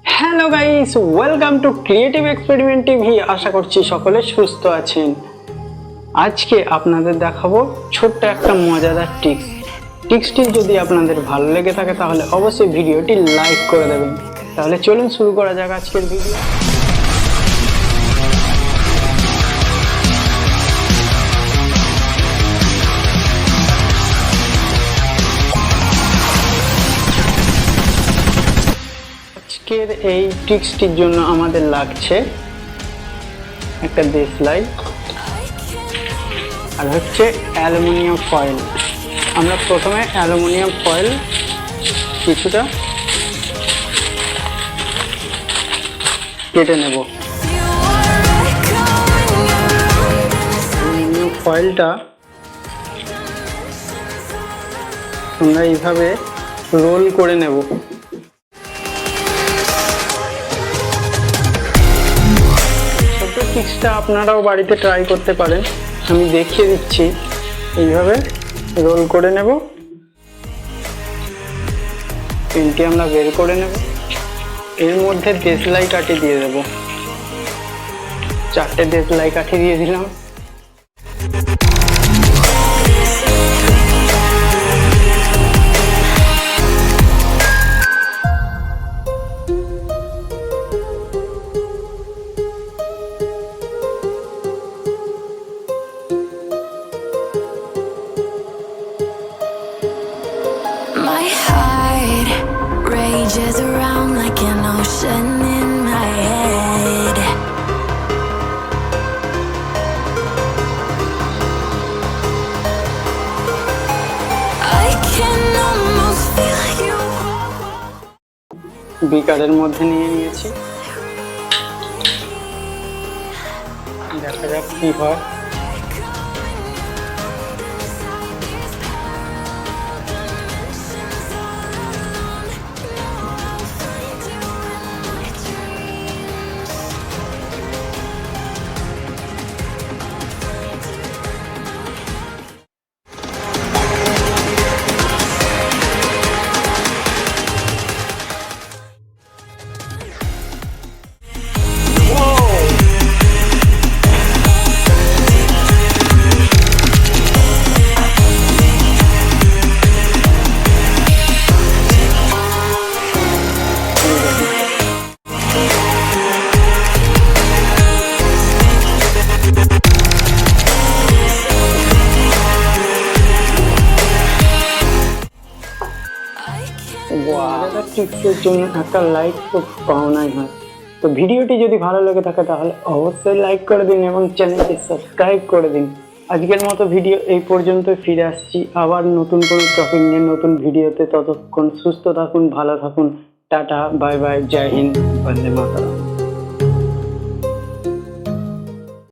Hello guys, welcome to creative experiment TV. আশা করছি সকলে সুস্থ আছেন। আজকে আপনাদের দেখাবো ছোট্ট একটা মজাদার টিক্সটি যদি আপনাদের ভালো লেগে থাকে তাহলে অবশ্যই ভিডিওটি লাইক করে দেবেন। তাহলে চলুন শুরু করা যাক আজকের ভিডিও। আজকের এই ট্রিক্সটির জন্য আমাদের লাগছে একটা দেশলাই আর হচ্ছে অ্যালুমিনিয়াম ফয়েল। আমরা প্রথমে অ্যালুমিনিয়াম ফয়েল কিছুটা কেটে নেব। অ্যালুমিনিয়াম ফয়েলটা আমরা এইভাবে রোল করে নেব। ট্রিক্সটা আপনারাও বাড়িতে ট্রাই করতে পারেন, আমি দেখিয়ে দিচ্ছি। এইভাবে রোল করে নেব, পেনটি আমরা বের করে নেব, এর মধ্যে দেশলাই কাঠি দিয়ে দেব। 4টে দেশলাই কাঠি দিয়ে দিলাম। My heart rages around like an ocean in my head. I can almost feel you. বিকারের মধ্যে নিয়ে নিয়েছি, দেখা যাক কি হয়। টিপসের জন্য একটা লাইক তো পাওনাই হয়। তো ভিডিওটি যদি ভালো লেগে থাকে তাহলে অবশ্যই লাইক করে দিন এবং চ্যানেলটি সাবস্ক্রাইব করে দিন। আজকের মতো ভিডিও এই পর্যন্ত, ফিরে আসছি আবার নতুন কোনো টপিক নিয়ে নতুন ভিডিওতে। ততক্ষণ সুস্থ থাকুন, ভালো থাকুন, টাটা, বাই বাই, জয় হিন্দ, বন্দে মাতরম।